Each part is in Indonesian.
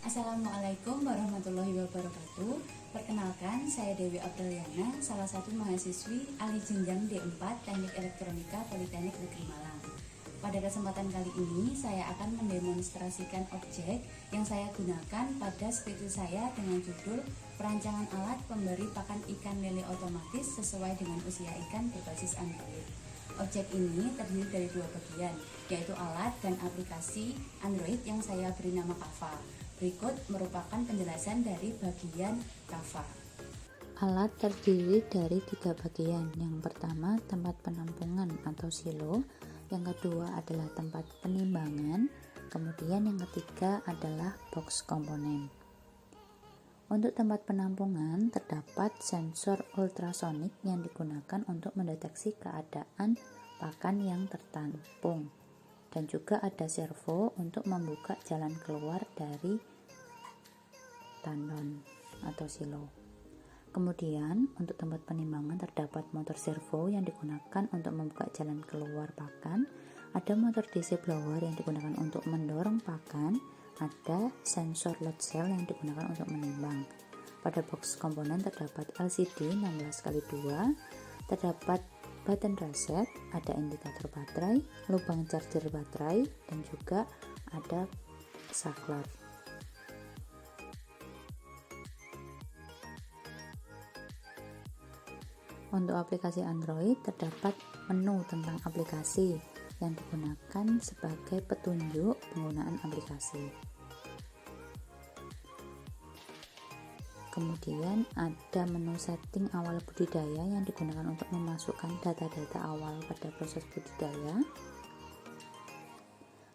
Assalamualaikum warahmatullahi wabarakatuh. Perkenalkan, saya Dewi Apriliana, salah satu mahasiswi alih jenjang D4 Teknik Elektronika Politeknik Negeri Malang. Pada kesempatan kali ini, saya akan mendemonstrasikan objek yang saya gunakan pada skripsi saya dengan judul Perancangan Alat Pemberi Pakan Ikan Lele Otomatis Sesuai dengan Usia Ikan Berbasis Android. Objek ini terdiri dari dua bagian, yaitu alat dan aplikasi Android yang saya beri nama Kava. Berikut merupakan penjelasan dari bagian Kava. Alat terdiri dari tiga bagian. Yang pertama, tempat penampungan atau silo. Yang kedua adalah tempat penimbangan. Kemudian yang ketiga adalah box komponen. Untuk tempat penampungan, terdapat sensor ultrasonik yang digunakan untuk mendeteksi keadaan pakan yang tertampung. Dan juga ada servo untuk membuka jalan keluar dari tandon atau silo. Kemudian untuk tempat penimbangan terdapat motor servo yang digunakan untuk membuka jalan keluar pakan, ada motor DC blower yang digunakan untuk mendorong pakan, ada sensor load cell yang digunakan untuk menimbang. Pada box komponen terdapat LCD 16x2, terdapat button reset, ada indikator baterai, lubang charger baterai, dan juga ada saklar. Untuk aplikasi Android terdapat menu tentang aplikasi yang digunakan sebagai petunjuk penggunaan aplikasi. Kemudian ada menu setting awal budidaya yang digunakan untuk memasukkan data-data awal pada proses budidaya.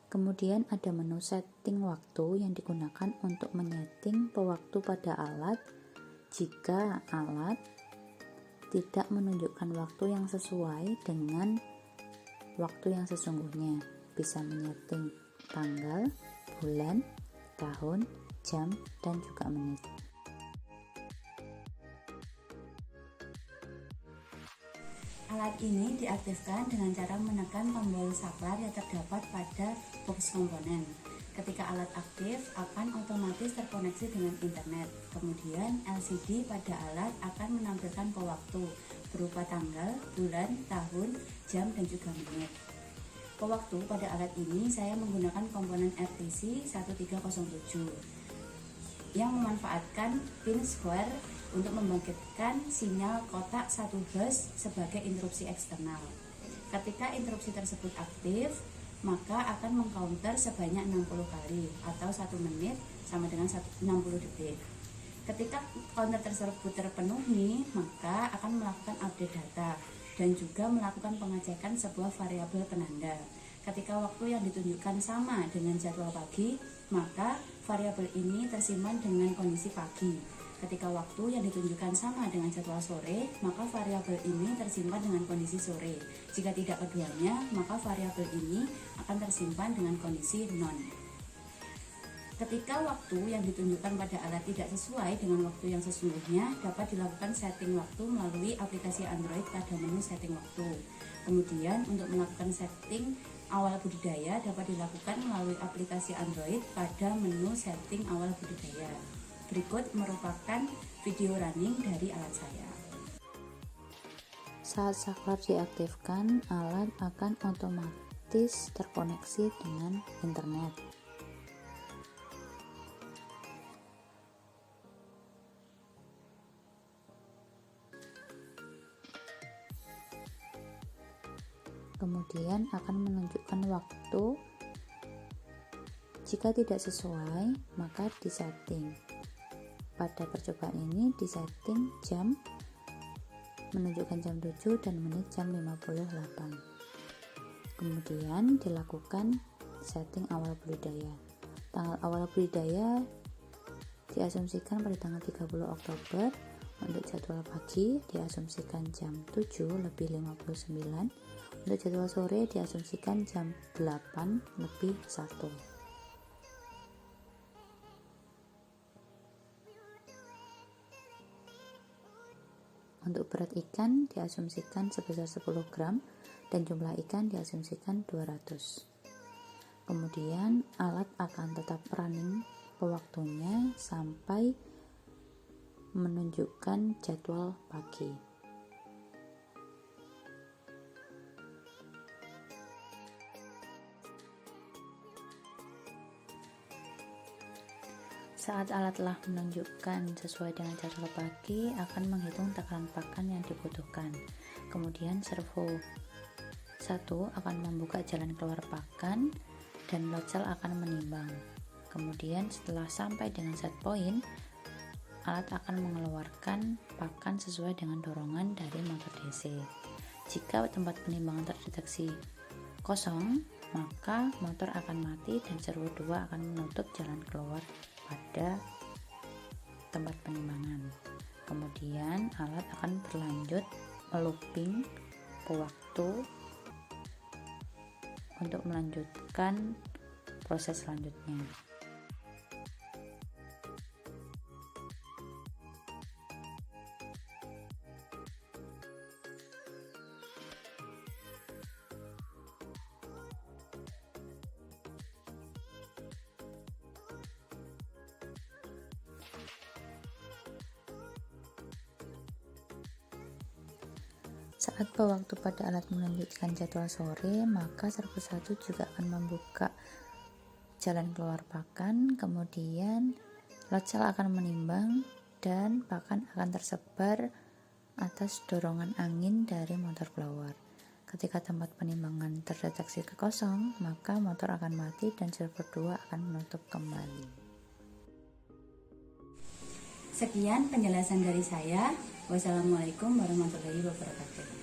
Kemudian ada menu setting waktu yang digunakan untuk menyeting pewaktu pada alat jika alat tidak menunjukkan waktu yang sesuai dengan waktu yang sesungguhnya. Bisa menyeting tanggal, bulan, tahun, jam, dan juga menit. Alat ini diaktifkan dengan cara menekan tombol saklar yang terdapat pada box komponen. Ketika alat aktif, akan otomatis terkoneksi dengan internet. Kemudian LCD pada alat akan menampilkan pewaktu berupa tanggal, bulan, tahun, jam, dan juga menit. Pewaktu pada alat ini saya menggunakan komponen RTC 1307 yang memanfaatkan pin square untuk membangkitkan sinyal kotak 1 bus sebagai interupsi eksternal. Ketika interupsi tersebut aktif, maka akan mengcounter sebanyak 60 kali atau 1 menit sama dengan 60 detik. Ketika counter tersebut terpenuhi, maka akan melakukan update data dan juga melakukan pengecekan sebuah variabel penanda. Ketika waktu yang ditunjukkan sama dengan jadwal pagi, maka variabel ini tersimpan dengan kondisi pagi. Ketika waktu yang ditunjukkan sama dengan jadwal sore, maka variabel ini tersimpan dengan kondisi sore. Jika tidak keduanya, maka variabel ini akan tersimpan dengan kondisi non. Ketika waktu yang ditunjukkan pada alat tidak sesuai dengan waktu yang sesungguhnya, dapat dilakukan setting waktu melalui aplikasi Android pada menu setting waktu. Kemudian untuk melakukan setting awal budidaya dapat dilakukan melalui aplikasi Android pada menu setting awal budidaya. Berikut merupakan video running dari alat saya. Saat saklar diaktifkan, alat akan otomatis terkoneksi dengan internet. Kemudian akan menunjukkan waktu. Jika tidak sesuai, maka disetting. Pada percobaan ini disetting jam, menunjukkan jam 7 dan menit jam 58. Kemudian dilakukan setting awal budidaya. Tanggal awal budidaya diasumsikan pada tanggal 30 Oktober. Untuk jadwal pagi diasumsikan jam 7:59. Untuk jadwal sore diasumsikan jam 8:01. Untuk berat ikan diasumsikan sebesar 10 gram dan jumlah ikan diasumsikan 200. Kemudian alat akan tetap running pewaktunya sampai menunjukkan jadwal pagi. Saat alat telah menunjukkan sesuai dengan jadwal pagi, akan menghitung takaran pakan yang dibutuhkan. Kemudian servo 1 akan membuka jalan keluar pakan dan load cell akan menimbang. Kemudian setelah sampai dengan set point, alat akan mengeluarkan pakan sesuai dengan dorongan dari motor DC. Jika tempat penimbangan terdeteksi kosong, maka motor akan mati dan servo 2 akan menutup jalan keluar pada tempat penimbangan. Kemudian alat akan berlanjut looping pewaktu untuk melanjutkan proses selanjutnya. Saat pewaktu pada alat menunjukkan jadwal sore, maka servo 1 juga akan membuka jalan keluar pakan, kemudian load cell akan menimbang dan pakan akan tersebar atas dorongan angin dari motor blower. Ketika tempat penimbangan terdeteksi kosong, maka motor akan mati dan servo 2 akan menutup kembali. Sekian penjelasan dari saya. Wassalamualaikum warahmatullahi wabarakatuh.